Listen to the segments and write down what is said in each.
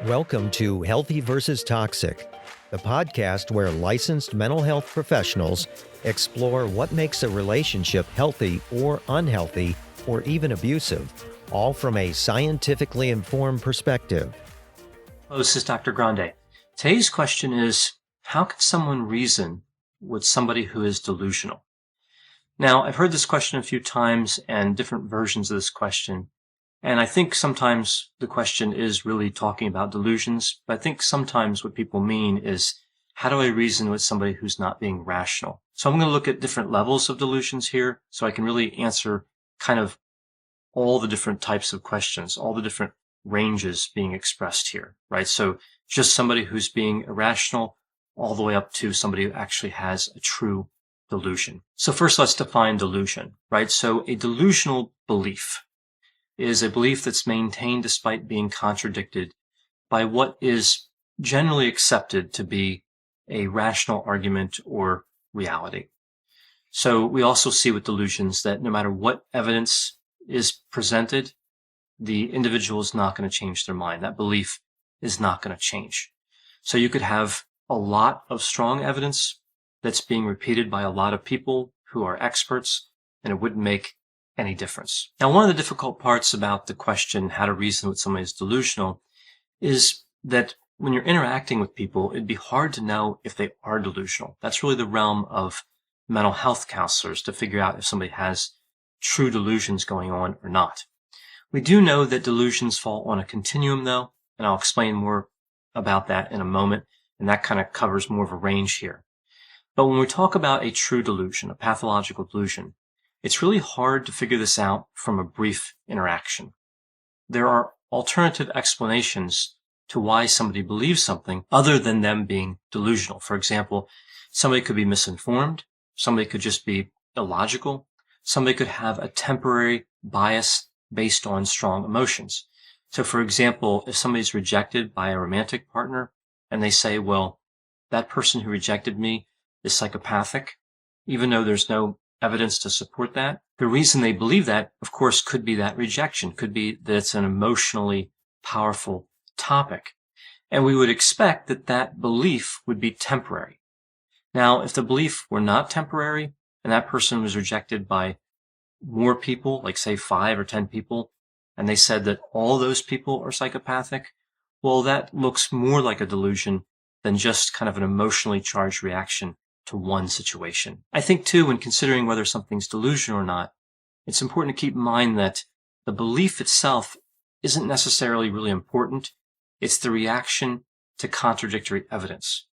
Welcome to Healthy versus Toxic, the podcast where licensed mental health professionals explore what makes a relationship healthy or unhealthy or even abusive, all from a scientifically informed perspective. Hello, this is Dr. Grande. Today's question is, how can someone reason with somebody who is delusional? Now, I've heard this question a few times and different versions of this question. And I think sometimes the question is really talking about delusions, but I think sometimes what people mean is, how do I reason with somebody who's not being rational? So I'm going to look at different levels of delusions here so I can really answer kind of all the different types of questions, all the different ranges being expressed here, right? So just somebody who's being irrational all the way up to somebody who actually has a true delusion. So first let's define delusion, right? So a delusional belief is a belief that's maintained despite being contradicted by what is generally accepted to be a rational argument or reality. So we also see with delusions that no matter what evidence is presented, the individual is not going to change their mind. That belief is not going to change. So you could have a lot of strong evidence that's being repeated by a lot of people who are experts, and it wouldn't make any difference. Now, one of the difficult parts about the question, how to reason with somebody who's delusional, is that when you're interacting with people, it'd be hard to know if they are delusional. That's really the realm of mental health counselors to figure out if somebody has true delusions going on or not. We do know that delusions fall on a continuum, though, and I'll explain more about that in a moment, and that kind of covers more of a range here. But when we talk about a true delusion, a pathological delusion, it's really hard to figure this out from a brief interaction. There are alternative explanations to why somebody believes something other than them being delusional. For example, somebody could be misinformed, somebody could just be illogical, somebody could have a temporary bias based on strong emotions. So for example, if somebody's rejected by a romantic partner and they say, well, that person who rejected me is psychopathic, even though there's no evidence to support that. The reason they believe that, of course, could be that rejection, could be that it's an emotionally powerful topic. And we would expect that that belief would be temporary. Now, if the belief were not temporary and that person was rejected by more people, like say 5 or 10 people, and they said that all those people are psychopathic, well, that looks more like a delusion than just kind of an emotionally charged reaction to one situation. I think, too, when considering whether something's delusional or not, it's important to keep in mind that the belief itself isn't necessarily really important. It's the reaction to contradictory evidence.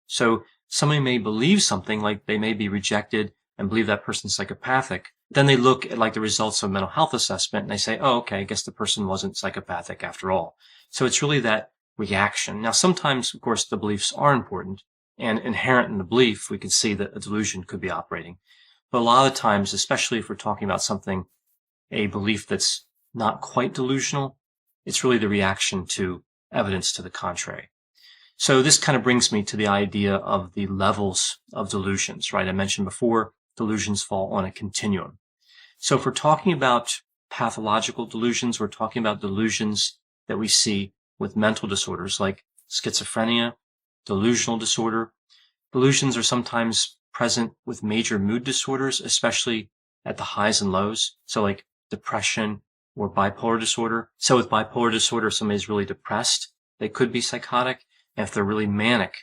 So somebody may believe something, like they may be rejected and believe that person's psychopathic. Then they look at like the results of a mental health assessment and they say, oh, okay, I guess the person wasn't psychopathic after all. So it's really that reaction. Now, sometimes, of course, the beliefs are important. And inherent in the belief, we can see that a delusion could be operating. But a lot of times, especially if we're talking about something, a belief that's not quite delusional, it's really the reaction to evidence to the contrary. So this kind of brings me to the idea of the levels of delusions, right? I mentioned before, delusions fall on a continuum. So if we're talking about pathological delusions, we're talking about delusions that we see with mental disorders like schizophrenia, delusional disorder. Delusions are sometimes present with major mood disorders, especially at the highs and lows. So like depression or bipolar disorder. So with bipolar disorder, if somebody's really depressed, they could be psychotic. And if they're really manic,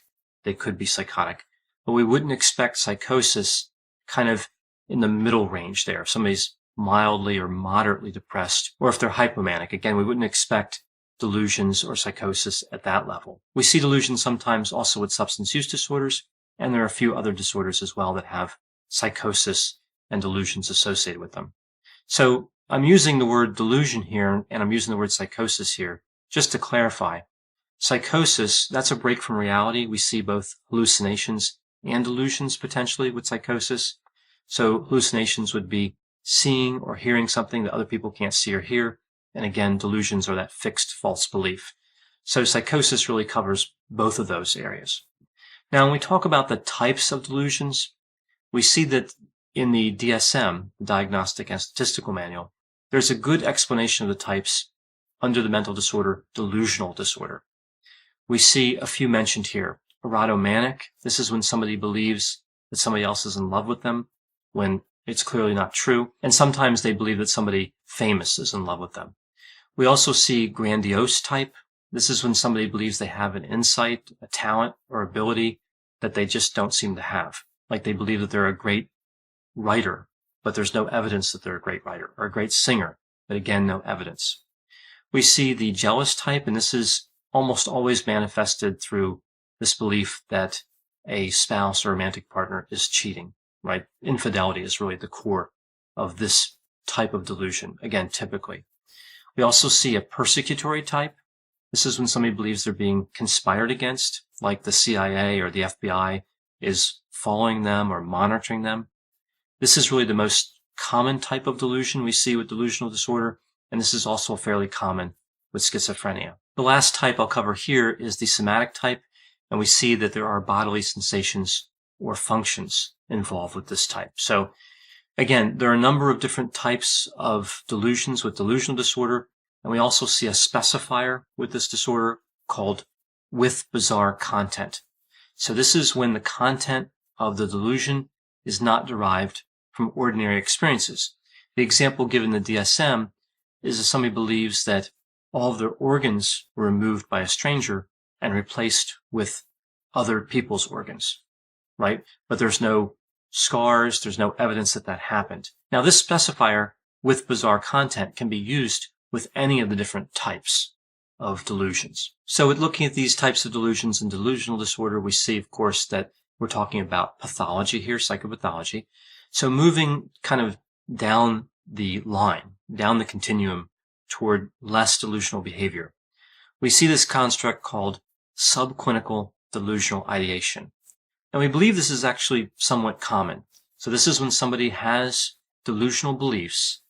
they could be psychotic. But we wouldn't expect psychosis kind of in the middle range there. If somebody's mildly or moderately depressed, or if they're hypomanic, again, we wouldn't expect delusions or psychosis at that level. We see delusions sometimes also with substance use disorders, and there are a few other disorders as well that have psychosis and delusions associated with them. So I'm using the word delusion here, and I'm using the word psychosis here, just to clarify. Psychosis, that's a break from reality. We see both hallucinations and delusions potentially with psychosis. So hallucinations would be seeing or hearing something that other people can't see or hear. And again, delusions are that fixed false belief. So psychosis really covers both of those areas. Now, when we talk about the types of delusions, we see that in the DSM, the Diagnostic and Statistical Manual, there's a good explanation of the types under the mental disorder delusional disorder. We see a few mentioned here. Erotomanic. This is when somebody believes that somebody else is in love with them when it's clearly not true. And sometimes they believe that somebody famous is in love with them. We also see grandiose type. This is when somebody believes they have an insight, a talent, or ability that they just don't seem to have. Like they believe that they're a great writer, but there's no evidence that they're a great writer, or a great singer, but again, no evidence. We see the jealous type, and this is almost always manifested through this belief that a spouse or romantic partner is cheating, right? Infidelity is really the core of this type of delusion, again, typically. We also see a persecutory type. This is when somebody believes they're being conspired against, like the CIA or the FBI is following them or monitoring them. This is really the most common type of delusion we see with delusional disorder, and this is also fairly common with schizophrenia. The last type I'll cover here is the somatic type, and we see that there are bodily sensations or functions involved with this type. So again, there are a number of different types of delusions with delusional disorder, and we also see a specifier with this disorder called with bizarre content. So this is when the content of the delusion is not derived from ordinary experiences. The example given in the DSM is that somebody believes that all of their organs were removed by a stranger and replaced with other people's organs, right? But there's no scars, there's no evidence that that happened. Now, this specifier with bizarre content can be used with any of the different types of delusions. So with looking at these types of delusions and delusional disorder, we see, of course, that we're talking about pathology here, psychopathology. So moving kind of down the line, down the continuum toward less delusional behavior, we see this construct called subclinical delusional ideation. And we believe this is actually somewhat common. So this is when somebody has delusional beliefs,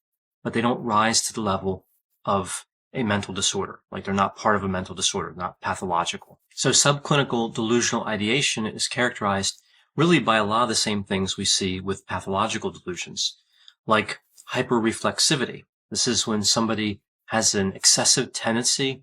but they don't rise to the level of a mental disorder. Like they're not part of a mental disorder, not pathological. So subclinical delusional ideation is characterized really by a lot of the same things we see with pathological delusions, like hyperreflexivity. This is when somebody has an excessive tendency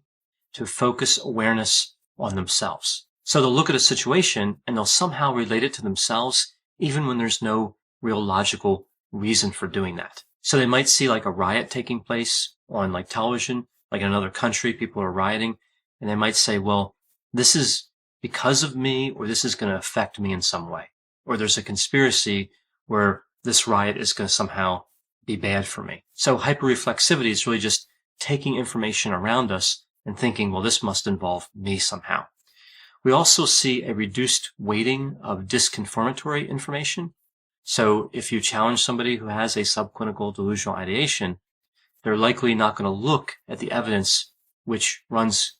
to focus awareness on themselves. So they'll look at a situation and they'll somehow relate it to themselves, even when there's no real logical reason for doing that. So they might see like a riot taking place on like television, like in another country, people are rioting, and they might say, well, this is because of me, or this is going to affect me in some way. Or there's a conspiracy where this riot is going to somehow be bad for me. So hyperreflexivity is really just taking information around us and thinking, well, this must involve me somehow. We also see a reduced weighting of disconfirmatory information. So if you challenge somebody who has a subclinical delusional ideation, they're likely not going to look at the evidence which runs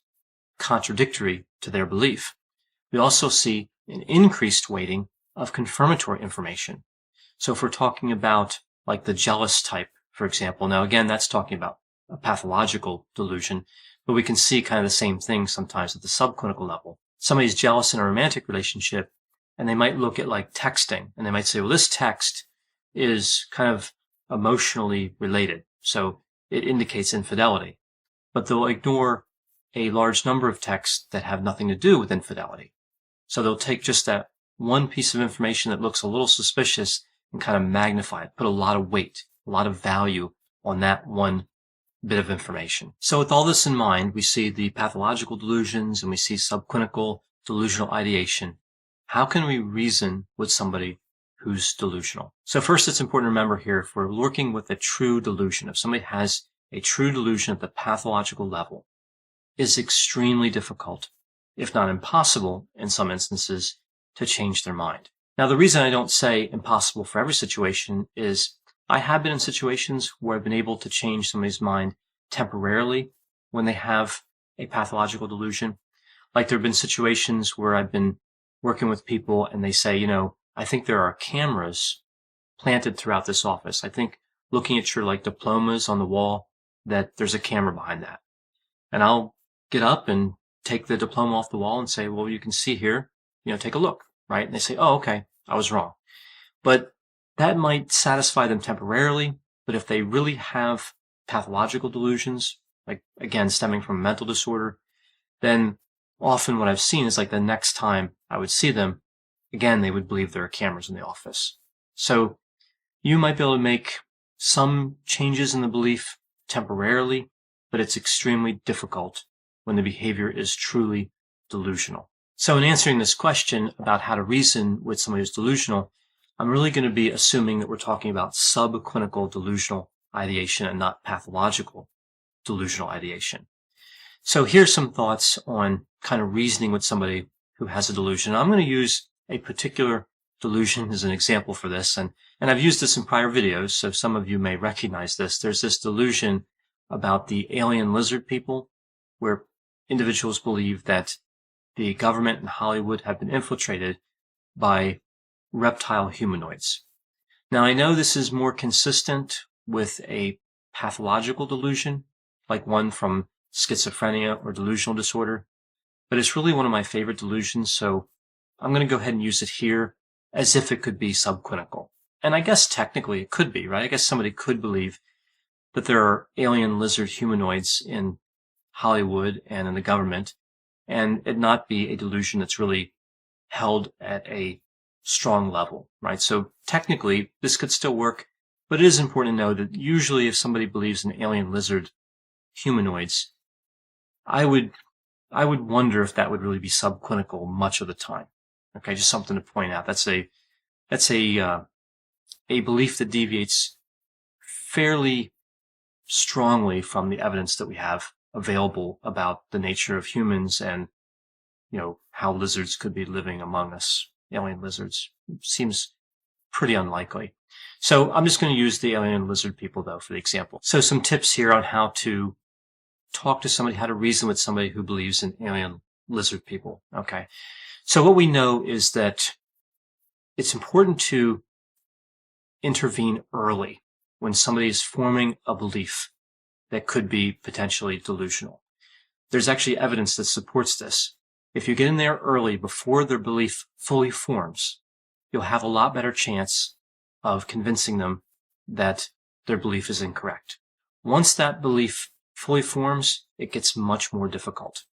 contradictory to their belief. We also see an increased weighting of confirmatory information. So if we're talking about like the jealous type, for example, now again, that's talking about a pathological delusion, but we can see kind of the same thing sometimes at the subclinical level. Somebody's jealous in a romantic relationship, and they might look at like texting, and they might say, well, this text is kind of emotionally related, so it indicates infidelity. But they'll ignore a large number of texts that have nothing to do with infidelity. So they'll take just that one piece of information that looks a little suspicious and kind of magnify it, put a lot of weight, a lot of value on that one bit of information. So with all this in mind, we see the pathological delusions and we see subclinical delusional ideation. How can we reason with somebody who's delusional? So first, it's important to remember here, if we're working with a true delusion, if somebody has a true delusion at the pathological level, it's extremely difficult, if not impossible in some instances, to change their mind. Now, the reason I don't say impossible for every situation is I have been in situations where I've been able to change somebody's mind temporarily when they have a pathological delusion. Like there have been situations where I've been working with people and they say, you know, I think there are cameras planted throughout this office. I think looking at your like diplomas on the wall that there's a camera behind that. And I'll get up and take the diploma off the wall and say, well, you can see here, you know, take a look, right? And they say, oh, okay, I was wrong. But that might satisfy them temporarily. But if they really have pathological delusions, like again, stemming from a mental disorder, then often what I've seen is like the next time I would see them, again, they would believe there are cameras in the office. So you might be able to make some changes in the belief temporarily, but it's extremely difficult when the behavior is truly delusional. So in answering this question about how to reason with somebody who's delusional, I'm really going to be assuming that we're talking about subclinical delusional ideation and not pathological delusional ideation. So here's some thoughts on kind of reasoning with somebody who has a delusion. I'm going to use a particular delusion as an example for this, and I've used this in prior videos, so some of you may recognize this. There's this delusion about the alien lizard people, where individuals believe that the government and Hollywood have been infiltrated by reptile humanoids. Now, I know this is more consistent with a pathological delusion, like one from schizophrenia or delusional disorder, but it's really one of my favorite delusions, so I'm going to go ahead and use it here as if it could be subclinical. And I guess technically it could be, right? I guess somebody could believe that there are alien lizard humanoids in Hollywood and in the government, and it not be a delusion that's really held at a strong level, right? So technically this could still work, but it is important to know that usually if somebody believes in alien lizard humanoids, I would wonder if that would really be subclinical much of the time. Okay, just something to point out. That's a belief that deviates fairly strongly from the evidence that we have available about the nature of humans and, how lizards could be living among us. Alien lizards seems pretty unlikely. So I'm just going to use the alien lizard people though for the example. So some tips here on how to talk to somebody, how to reason with somebody who believes in alien lizard people. Okay. So what we know is that it's important to intervene early when somebody is forming a belief that could be potentially delusional. There's actually evidence that supports this. If you get in there early before their belief fully forms, you'll have a lot better chance of convincing them that their belief is incorrect. Once that belief fully forms, it gets much more difficult.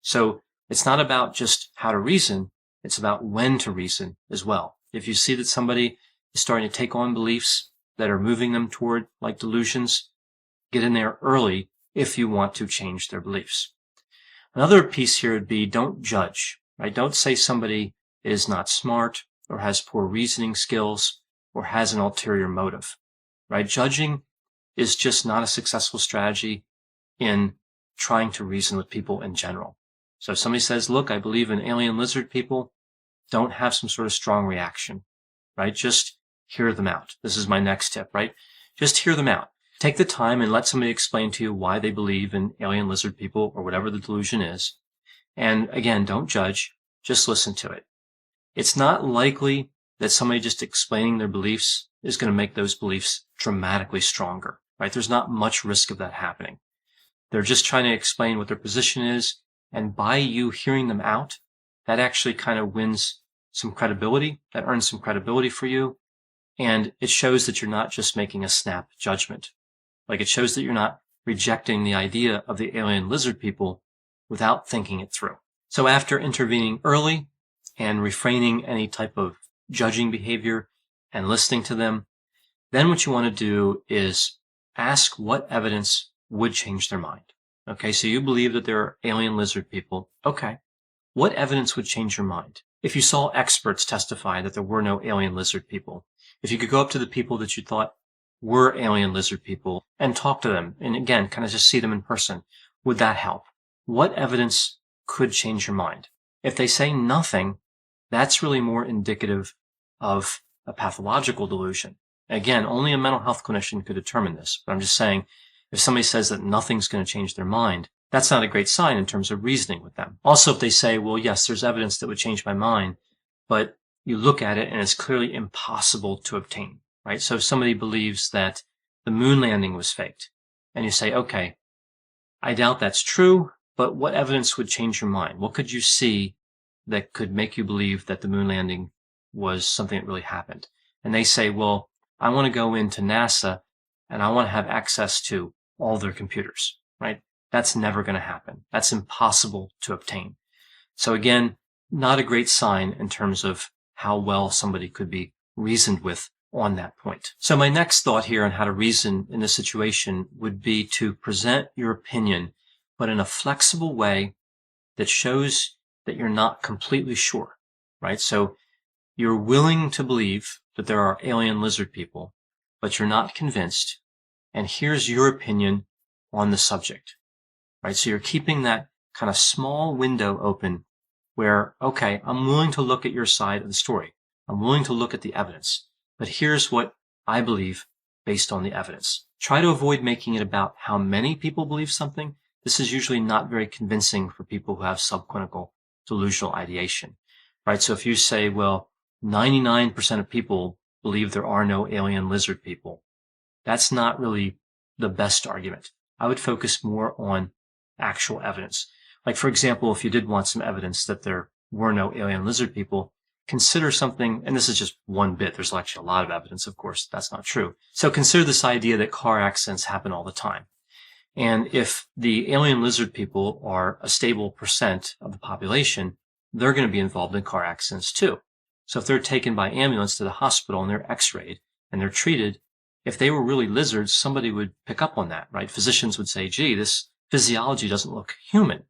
So it's not about just how to reason, it's about when to reason as well. If you see that somebody is starting to take on beliefs that are moving them toward like delusions, get in there early if you want to change their beliefs. Another piece here would be don't judge, right? Don't say somebody is not smart or has poor reasoning skills or has an ulterior motive, right? Judging is just not a successful strategy in trying to reason with people in general. So if somebody says, look, I believe in alien lizard people, don't have some sort of strong reaction, right? Just hear them out. This is my next tip, right? Just hear them out. Take the time and let somebody explain to you why they believe in alien lizard people or whatever the delusion is. And again, don't judge, just listen to it. It's not likely that somebody just explaining their beliefs is going to make those beliefs dramatically stronger, right? There's not much risk of that happening. They're just trying to explain what their position is, and by you hearing them out, that actually kind of wins some credibility, that earns some credibility for you, and it shows that you're not just making a snap judgment. Like it shows that you're not rejecting the idea of the alien lizard people without thinking it through. So after intervening early and refraining any type of judging behavior and listening to them, then what you want to do is ask what evidence would change their mind. Okay, so you believe that there are alien lizard people. Okay, what evidence would change your mind? If you saw experts testify that there were no alien lizard people, if you could go up to the people that you thought were alien lizard people and talk to them, and again, kind of just see them in person, would that help? What evidence could change your mind? If they say nothing, that's really more indicative of a pathological delusion. Again, only a mental health clinician could determine this, but I'm just saying, if somebody says that nothing's going to change their mind, that's not a great sign in terms of reasoning with them. Also, if they say, well, yes, there's evidence that would change my mind, but you look at it and it's clearly impossible to obtain, right? So if somebody believes that the moon landing was faked, and you say, okay, I doubt that's true, but what evidence would change your mind? What could you see that could make you believe that the moon landing was something that really happened? And they say, well, I want to go into NASA and I want to have access to all their computers, right? That's never going to happen. That's impossible to obtain. So again, not a great sign in terms of how well somebody could be reasoned with on that point. So my next thought here on how to reason in this situation would be to present your opinion, but in a flexible way that shows that you're not completely sure, right? So you're willing to believe that there are alien lizard people, but you're not convinced. And here's your opinion on the subject, right? So you're keeping that kind of small window open where, okay, I'm willing to look at your side of the story. I'm willing to look at the evidence, but here's what I believe based on the evidence. Try to avoid making it about how many people believe something. This is usually not very convincing for people who have subclinical delusional ideation, right? So if you say, well, 99% of people believe there are no alien lizard people, that's not really the best argument. I would focus more on actual evidence. Like, for example, if you did want some evidence that there were no alien lizard people, consider something, and this is just one bit. There's actually a lot of evidence, of course. That's not true. So consider this idea that car accidents happen all the time. And if the alien lizard people are a stable percent of the population, they're going to be involved in car accidents too. So if they're taken by ambulance to the hospital and they're x-rayed and they're treated, if they were really lizards, somebody would pick up on that, right? Physicians would say, gee, this physiology doesn't look human.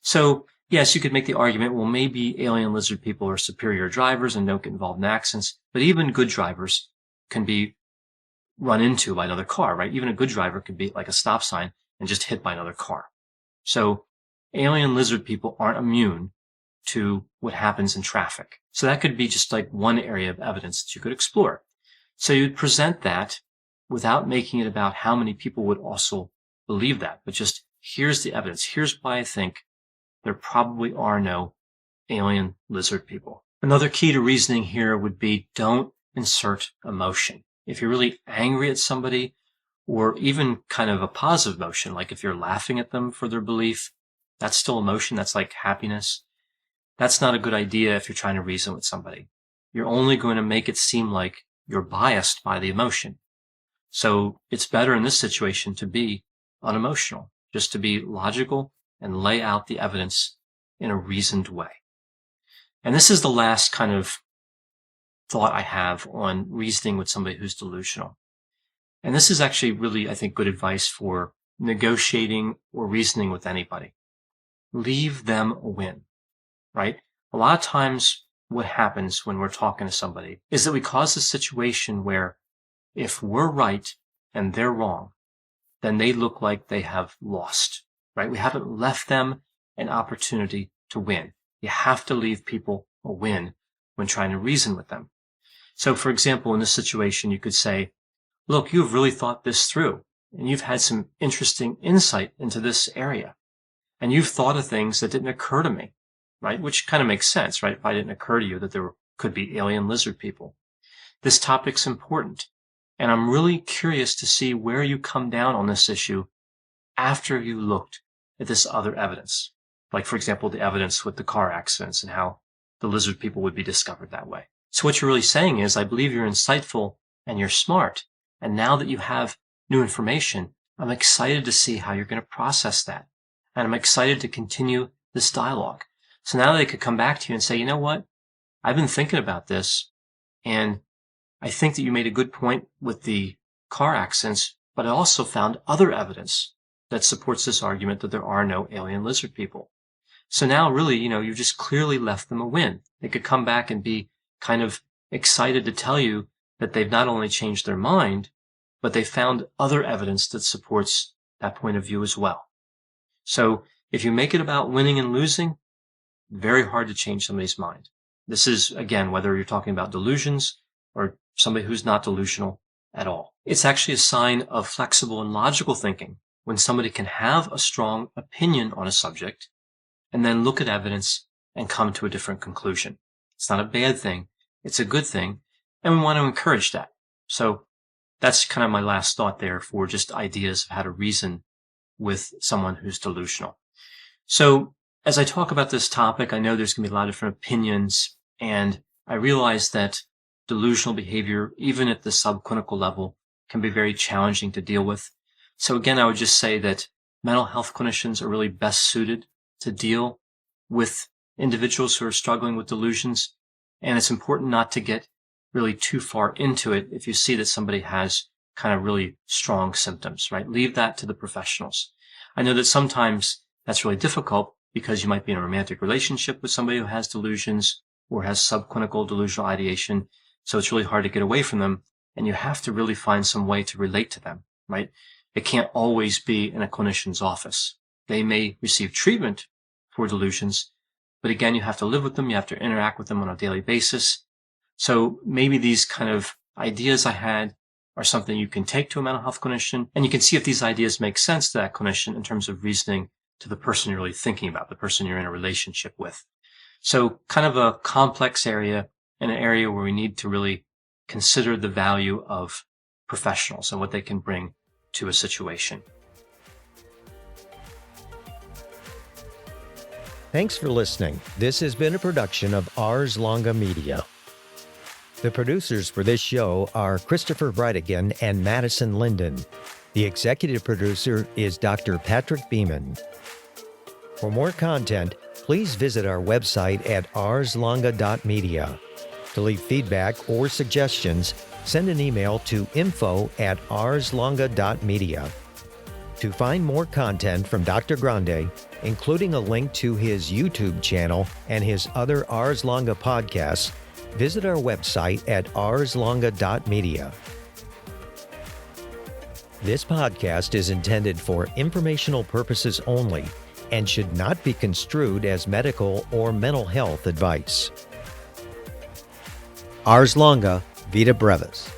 So yes, you could make the argument, well, maybe alien lizard people are superior drivers and don't get involved in accidents, but even good drivers can be run into by another car, right? Even a good driver could be like a stop sign and just hit by another car. So alien lizard people aren't immune to what happens in traffic. So that could be just like one area of evidence that you could explore. So you'd present that without making it about how many people would also believe that, but just here's the evidence. Here's why I think there probably are no alien lizard people. Another key to reasoning here would be don't insert emotion. If you're really angry at somebody, or even kind of a positive emotion, like if you're laughing at them for their belief, that's still emotion. That's like happiness. That's not a good idea if you're trying to reason with somebody. You're only going to make it seem like you're biased by the emotion. So it's better in this situation to be unemotional, just to be logical and lay out the evidence in a reasoned way. And this is the last kind of thought I have on reasoning with somebody who's delusional. And this is actually really, I think, good advice for negotiating or reasoning with anybody. Leave them a win, right? A lot of times what happens when we're talking to somebody is that we cause a situation where if we're right and they're wrong, then they look like they have lost, right? We haven't left them an opportunity to win. You have to leave people a win when trying to reason with them. So, for example, in this situation, you could say, look, you've really thought this through, and you've had some interesting insight into this area, and you've thought of things that didn't occur to me, right? Which kind of makes sense, right? If I didn't occur to you that there could be alien lizard people. This topic's important, and I'm really curious to see where you come down on this issue after you looked at this other evidence. Like, for example, the evidence with the car accidents and how the lizard people would be discovered that way. So what you're really saying is, I believe you're insightful and you're smart. And now that you have new information, I'm excited to see how you're going to process that. And I'm excited to continue this dialogue. So now they could come back to you and say, you know what? I've been thinking about this, and I think that you made a good point with the car accidents, but I also found other evidence that supports this argument that there are no alien lizard people. So now really, you've just clearly left them a win. They could come back and be kind of excited to tell you that they've not only changed their mind, but they found other evidence that supports that point of view as well. So if you make it about winning and losing, very hard to change somebody's mind. This is, again, whether you're talking about delusions or somebody who's not delusional at all. It's actually a sign of flexible and logical thinking when somebody can have a strong opinion on a subject and then look at evidence and come to a different conclusion. It's not a bad thing. It's a good thing. And we want to encourage that. So that's kind of my last thought there for just ideas of how to reason with someone who's delusional. So as I talk about this topic, I know there's going to be a lot of different opinions, and I realize that delusional behavior, even at the subclinical level, can be very challenging to deal with. So again, I would just say that mental health clinicians are really best suited to deal with individuals who are struggling with delusions, and it's important not to get really too far into it if you see that somebody has kind of really strong symptoms, right? Leave that to the professionals. I know that sometimes that's really difficult because you might be in a romantic relationship with somebody who has delusions or has subclinical delusional ideation, so it's really hard to get away from them, and you have to really find some way to relate to them, right? It can't always be in a clinician's office. They may receive treatment for delusions, but again, you have to live with them, you have to interact with them on a daily basis. So maybe these kind of ideas I had are something you can take to a mental health clinician, and you can see if these ideas make sense to that clinician in terms of reasoning to the person you're really thinking about, the person you're in a relationship with. So kind of a complex area, and an area where we need to really consider the value of professionals and what they can bring to a situation. Thanks for listening. This has been a production of Ars Longa Media. The producers for this show are Christopher Breitigan and Madison Linden. The executive producer is Dr. Patrick Beeman. For more content, please visit our website at arslonga.media. To leave feedback or suggestions, send an email to info@arslonga.media. To find more content from Dr. Grande, including a link to his YouTube channel and his other Ars Longa podcasts, visit our website at arslonga.media. This podcast is intended for informational purposes only and should not be construed as medical or mental health advice. Ars Longa, Vita Brevis.